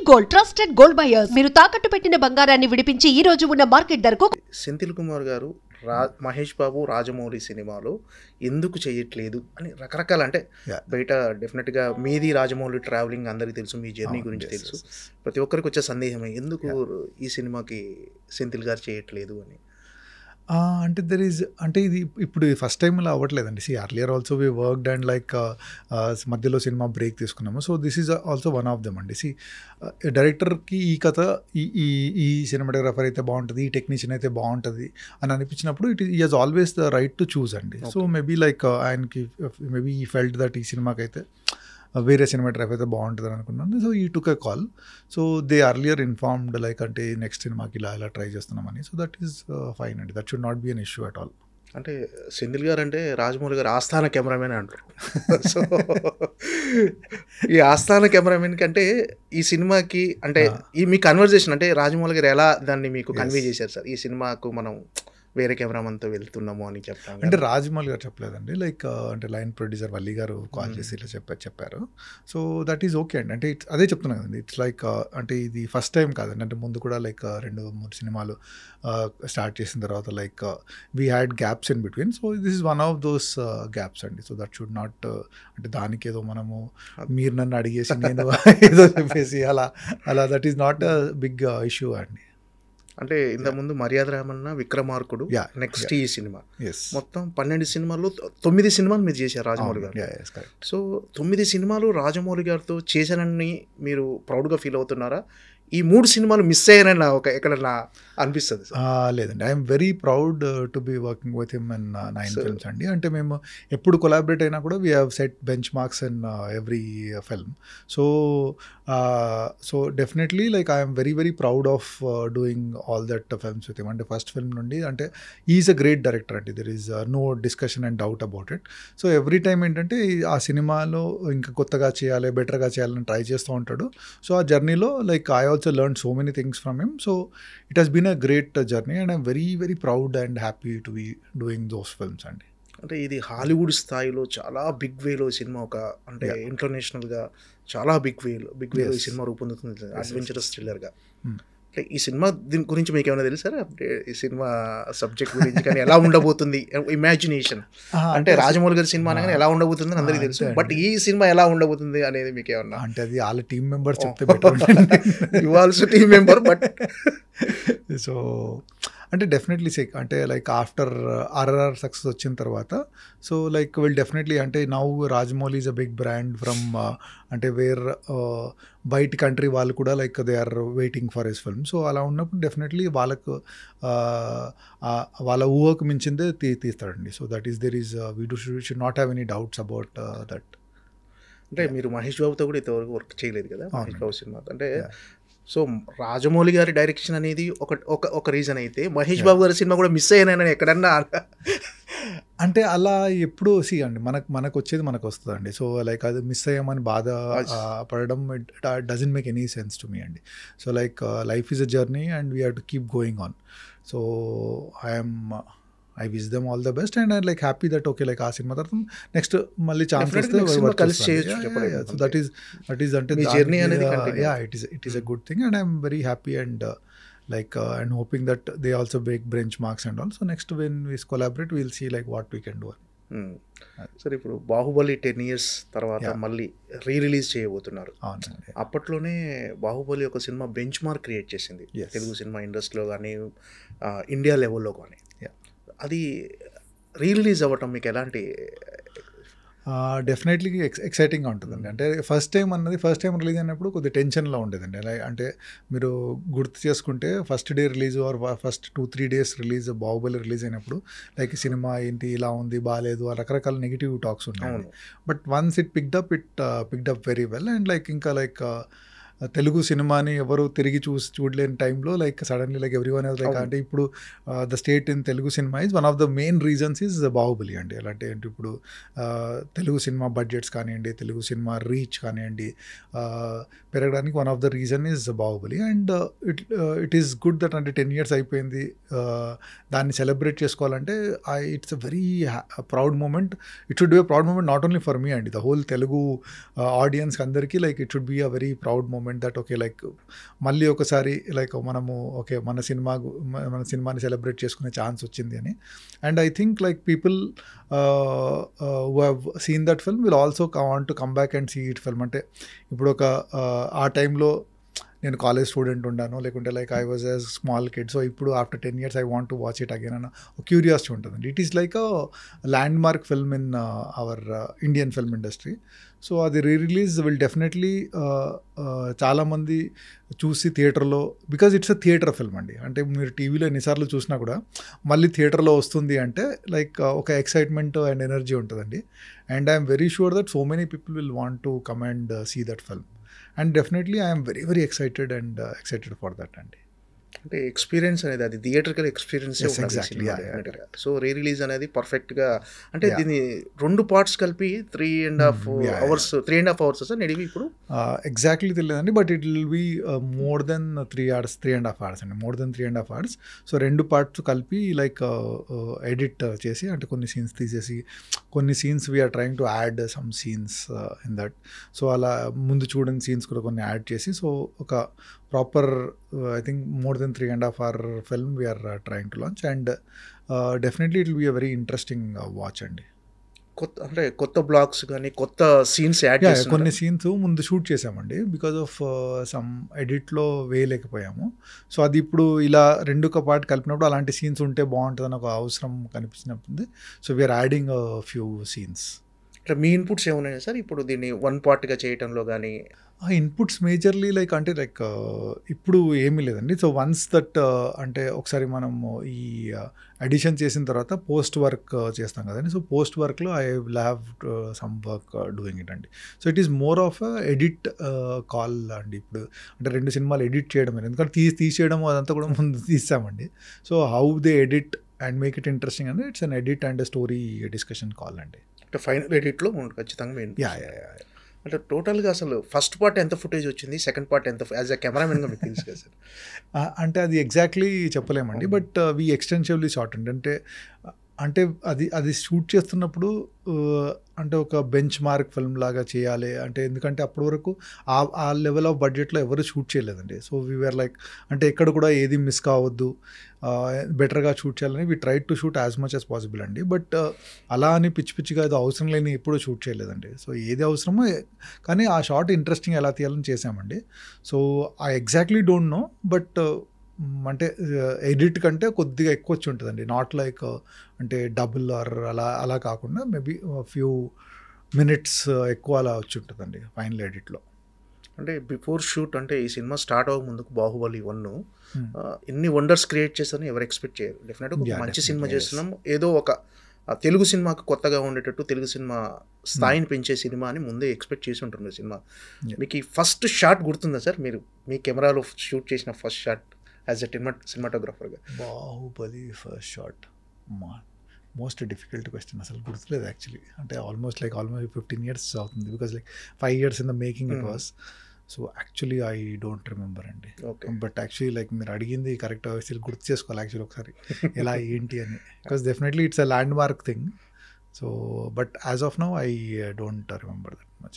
Gold, trusted gold buyers. మీరు తాకట్టు పెట్టిన బంగారాన్ని విడిపించి ఈ రోజు ఉన్న మార్కెట్ ధరకు. సెంథిల్ కుమార్ గారు మహేష్ బాబు రాజమౌళి సినిమాలో ఎందుకు చేయట్లేదు అని రకరకాల, అంటే బయట డెఫినెట్గా మీది రాజమౌళి ట్రావెలింగ్ అందరికీ తెలుసు, మీ జర్నీ గురించి తెలుసు. ప్రతి ఒక్కరికి వచ్చే సందేహమే ఎందుకు ఈ సినిమాకి సెంథిల్ గారు చేయట్లేదు అని. అంటే అంటే ఇది ఇప్పుడు ఫస్ట్ టైం ఇలా అవ్వట్లేదండి. Earlier also we worked and like మధ్యలో సినిమా బ్రేక్ తీసుకున్నాము. So this is also one of them అండి. డైరెక్టర్కి ఈ కథ ఈ సినిమాటోగ్రాఫర్ అయితే బాగుంటుంది, ఈ టెక్నీషియన్ అయితే బాగుంటుంది అని అనిపించినప్పుడు ఈ has always the right to choose అండి. సో మేబీ లైక్ ఆయనకి మేబీ ఈ ఫెల్ట్ దట్ ఈ సినిమాకి అయితే వేరే సినిమాటోగ్రఫీ అయితే బాగుంటుంది అనుకున్నాను. So he took a call. So they earlier informed like అంటే నెక్స్ట్ సినిమాకి ఇలా ట్రై చేస్తున్నామని. సో దట్ ఈస్ ఫైన్ అండి. That should not be an issue at all. అంటే సెంథిల్ గారు అంటే రాజమౌళి గారు ఆస్థాన కెమెరామెన్ అంటారు. సో ఈ ఆస్థాన కెమెరామెన్ కంటే ఈ సినిమాకి అంటే ఈ మీ కన్వర్జేషన్ అంటే రాజమౌళి గారు ఎలా దాన్ని మీకు కన్వే చేశారు సార్, ఈ సినిమాకు మనం వేరే కెమెరామన్తో వెళ్తున్నాము అని చెప్తాను. అంటే రాజమౌళి గారు చెప్పలేదండి. లైక్ అంటే లైన్ ప్రొడ్యూసర్ వల్లి గారు కాల్ చేసి ఇలా చెప్పారు. సో దట్ ఈజ్ ఓకే అండి. అంటే అదే చెప్తున్నాను కదండి. ఇట్స్ లైక్ అంటే ఇది ఫస్ట్ టైం కాదండి. అంటే ముందు కూడా లైక్ 2-3 సినిమాలు స్టార్ట్ చేసిన తర్వాత like we had gaps in between. So this is one of those gaps అండి. సో దట్ షుడ్ నాట్ అంటే దానికి ఏదో మనము మీరు నన్ను అడిగేసి నేను ఏదో చెప్పేసి అలా that is not a big issue అండి. అంటే ఇంతకుముందు మర్యాద రామన్న, విక్రమార్కుడు, నెక్స్ట్ ఈ సినిమా మొత్తం 12 సినిమాల్లో 9 సినిమాలు మీరు చేశారు రాజమౌళి గారు. సో 9 సినిమాలు రాజమౌళి గారితో చేశానని మీరు ప్రౌడ్గా ఫీల్ అవుతున్నారా? ఈ 3 సినిమాలు మిస్ అయ్యానని ఎక్కడన్నా అనిపిస్తుంది? లేదండి, I'm very proud to be working with him in 9 films అండి. అంటే మేము ఎప్పుడు కొలాబరేట్ అయినా కూడా we have set bench marks in every film. So definitely like I'm very very proud of doing all that films with him. అంటే first film నుండి అంటే is a great director అండి. There is no discussion and doubt about it. So every time ఏంటంటే ఆ సినిమాలో ఇంకా కొత్తగా చేయాలి, బెటర్గా చేయాలని ట్రై చేస్తూ ఉంటాడు. సో ఆ జర్నీలో like I also learned so many things from him. So it has been a great journey and I'm very very proud and happy to be doing those films అండి. అంటే ఇది హాలీవుడ్ స్థాయిలో చాలా big వేలో cinema, ఒక అంటే ఇంటర్నేషనల్గా చాలా big వేలో ఈ సినిమా రూపొందుతుంది, అడ్వెంచరస్ థ్రిల్లర్గా. అంటే ఈ సినిమా దీని గురించి మీకు ఏమైనా తెలుసారా? ఈ సినిమా సబ్జెక్ట్ గురించి కానీ ఎలా ఉండబోతుంది, ఇమాజినేషన్ అంటే రాజమౌళి గారి సినిమా అనగానే ఎలా ఉండబోతుంది అని అందరికీ తెలుసు, బట్ ఈ సినిమా ఎలా ఉండబోతుంది అనేది మీకు ఏమన్నా? అంటే అది వాళ్ళ టీమ్ మెంబర్స్ చెప్తే better. You also team member, but so అంటే డెఫినెట్లీ అంటే లైక్ ఆఫ్టర్ RRR సక్సెస్ వచ్చిన తర్వాత సో లైక్ విల్ డెఫినెట్లీ అంటే now Rajamouli is a big brand from అంటే వేర్ బయట కంట్రీ వాళ్ళు కూడా like they are waiting for his film. So అలా ఉన్నప్పుడు డెఫినెట్లీ వాళ్ళకు వాళ్ళ ఊహకు మించిందే తీస్తాడండి. So that is there is we should not have any doubts about that. అంటే మీరు మహేష్ బాబుతో కూడా ఇంతవరకు వర్క్ చేయలేదు కదా మహేష్ బాబు సినిమా అంటే. సో రాజమౌళి గారి డైరెక్షన్ అనేది ఒక రీజన్ అయితే మహేష్ బాబు గారి సినిమా కూడా మిస్ అయ్యానని ఎక్కడన్నా అంటే అలా ఎప్పుడు అండి మనకు వచ్చేది మనకు వస్తుందండి. సో లైక్ అది మిస్ అయ్యామని బాధ పడడం doesn't make any sense to me అండి. So like life is a journey and we have to keep going on. So I wish them all the best and I'm like happy that okay like ఆ cinema తర్వాత next మళ్ళీ chance వస్తే కలిసి చేయొచ్చు. So that is అంటే journey అనేది it is a good thing and I'm very happy and like and hoping that they also break benchmarks and all. So next when we collaborate we'll see like what we can do. సరే, ఇప్పుడు Baahubali 10 years తర్వాత మళ్ళీ release చేయబోతున్నారు. అప్పట్లోనే బాహుబలి ఒక cinema bench mark create చేసింది Telugu cinema ఇండస్ట్రీలో కానీ ఇండియా లెవెల్లో కానీ. అది రిలీజ్ అవ్వటం మీకు ఎలాంటి? డెఫినెట్లీ ఎక్సైటింగ్గా ఉంటుందండి. అంటే ఫస్ట్ టైం రిలీజ్ అయినప్పుడు కొద్దిగా టెన్షన్లో ఉండేదండి. అలా అంటే మీరు గుర్తు చేసుకుంటే first day release are first 2-3 days release Baahubali release అయినప్పుడు లైక్ సినిమా ఏంటి ఇలా ఉంది బాగాలేదు రకరకాల నెగిటివ్ టాక్స్ ఉన్నాయి. But once it picked up very well and like ఇంకా లైక్ తెలుగు సినిమాని ఎవరు తిరిగి చూడలేని టైంలో like suddenly like every one like అంటే ఇప్పుడు the state in Telugu cinema is one of the main reasons is Baahubali అండి. ఎలా అంటే ఇప్పుడు తెలుగు సినిమా బడ్జెట్స్ కానివ్వండి, తెలుగు సినిమా రీచ్ కానివ్వండి పెరగడానికి one of the reason is Baahubali. And it is good that అంటే 10 years అయిపోయింది, దాన్ని సెలబ్రేట్ చేసుకోవాలంటే it's a very proud moment. It should be a proud moment not only for me అండి, the whole Telugu audience అందరికీ like it should be a very proud moment moment that okay like మళ్ళీ ఒకసారి like మనము okay మన సినిమాని celebrate చేసుకునే chance వచ్చింది అని. And I think like people who have seen that film will also want to come back and see it film. అంటే ఇప్పుడు ఒక ఆ టైంలో నేను కాలేజ్ స్టూడెంట్ ఉన్నాను, లేకుంటే like I was a small kid, so ఇప్పుడు after 10 years I want to watch it again అన్న క్యూరియాసిటీ ఉంటుందండి. It is like a landmark film in our Indian film industry. So అది release will definitely చాలామంది చూసి థియేటర్లో, because it's a theatre film అండి. అంటే మీరు టీవీలో ఎన్నిసార్లు చూసినా కూడా మళ్ళీ థియేటర్లో వస్తుంది అంటే లైక్ ఒక ఎక్సైట్మెంట్ అండ్ ఎనర్జీ ఉంటుందండి. And I'm very sure that so many people will want to come and see that film. And definitely I'm very very excited for that అండి. అంటే ఎక్స్పీరియన్స్ అనేది అది theatrical experience. So re release అనేది పర్ఫెక్ట్గా, అంటే దీన్ని 2 parts కలిపి 3.5 hours sir నడివి ఇప్పుడు ఎగ్జాక్ట్లీ తెలియదండి, but it will be more than 3.5 hours అండి, more than 3.5 hours. So 2 parts కలిపి లైక్ ఎడిట్ చేసి, అంటే కొన్ని సీన్స్ తీసేసి, కొన్ని scenes we're trying to add some scenes in that. So అలా ముందు చూడని సీన్స్ కూడా కొన్ని యాడ్ చేసి, సో ఒక proper I think more than 3.5 hour film we are trying to launch, and definitely it will be a very interesting watch అండి. కొత్త blogs కానీ కొత్త సీన్స్ యాడ్ చేసి కొన్ని సీన్స్ ముందు షూట్ చేసామండి, బికాజ్ ఆఫ్ సమ్ ఎడిట్లో వేయలేకపోయాము. సో అది ఇప్పుడు ఇలా 2 పార్ట్ కలిపినప్పుడు అలాంటి సీన్స్ ఉంటే బాగుంటుందని ఒక అవసరం కనిపించినప్పుడు, so we're adding few scenes. ఇట్లా మీ ఇన్పుట్స్ ఏమున్నాయి సార్ ఇప్పుడు దీన్ని 1 partగా చేయటంలో కానీ? ఇన్పుట్స్ మేజర్లీ లైక్ అంటే లైక్ ఇప్పుడు ఏమీ లేదండి. సో వన్స్ దట్ అంటే ఒకసారి మనము ఈ అడిషన్ చేసిన తర్వాత పోస్ట్ వర్క్ చేస్తాం కదండి. సో పోస్ట్ వర్క్లో I will have some work doing it అండి. So it is more of edit call అండి. ఇప్పుడు అంటే 2 సినిమాలు ఎడిట్ చేయడం, ఎందుకంటే తీసేయడం అదంతా కూడా ముందు తీసామండి. So how they edit and make it interesting అండి, it's an edit and story discussion call అండి. అంటే ఫైనల్ ఎడిట్లో ఖచ్చితంగా అంటే టోటల్గా అసలు ఫస్ట్ పార్ట్ ఎంత ఫుటేజ్ వచ్చింది, సెకండ్ పార్ట్ ఎంత, యాజ్ అ కెమెరామెన్గా మీకు తెలుసు కదా సార్? అంటే అది ఎగ్జాక్ట్లీ చెప్పలేమండి, బట్ వీ ఎక్స్టెన్సివ్లీ షార్ట్ అండి. అంటే అది షూట్ చేస్తున్నప్పుడు అంటే ఒక బెంచ్ మార్క్ ఫిల్మ్ లాగా చేయాలి అంటే, ఎందుకంటే అప్పటి వరకు ఆ లెవెల్ ఆఫ్ బడ్జెట్లో ఎవరు షూట్ చేయలేదండి. సో వీఆర్ లైక్ అంటే ఎక్కడ కూడా ఏది మిస్ కావద్దు, బెటర్గా షూట్ చేయాలని we try to shoot as much as possible అండి. బట్ అలా అని పిచ్చిగా అది అవసరం లేని ఎప్పుడూ షూట్ చేయలేదండి. సో ఏది అవసరమో, కానీ ఆ షార్ట్ ఇంట్రెస్టింగ్ ఎలా తీయాలని చేసామండి. So I exactly don't know, but అంటే ఎడిట్ కంటే కొద్దిగా ఎక్కువ వచ్చి ఉంటుందండి. నాట్ లైక్ అంటే డబుల్ ఆర్ అలా కాకుండా మేబీ ఫ్యూ మినిట్స్ ఎక్కువ అలా వచ్చి ఉంటుందండి ఫైనల్ ఎడిట్లో. అంటే బిఫోర్ షూట్, అంటే ఈ సినిమా స్టార్ట్ అవ్వక ముందుకు బాహుబలి 1 ఎన్ని వండర్స్ క్రియేట్ చేస్తారని ఎవరు ఎక్స్పెక్ట్ చేయరు. డెఫినెట్గా మంచి సినిమా చేస్తున్నాం, ఏదో ఒక తెలుగు సినిమాకు కొత్తగా ఉండేటట్టు తెలుగు సినిమా స్థాయిని పెంచే సినిమా అని ముందే ఎక్స్పెక్ట్ చేసి ఉంటుంది సినిమా. మీకు ఈ ఫస్ట్ షాట్ గుర్తుందా సార్? మీరు మీ కెమెరాలో షూట్ చేసిన ఫస్ట్ షాట్ యాజ్ ఎ సినిమాటోగ్రాఫర్గా? Baahubali first shot most difficult question, అసలు గుర్తులేదు యాక్చువల్లీ. అంటే ఆల్మోస్ట్ 15 years అవుతుంది, because 5 years in the making it was. So actually I don't remember అండి. బట్ యాక్చువల్లీ మీరు అడిగింది కరెక్ట్, గుర్తు చేసుకోవాలి యాక్చువల్లీ ఒకసారి ఎలా ఏంటి అని, because definitely it's a land mark thing. So but as of now I don't remember that much.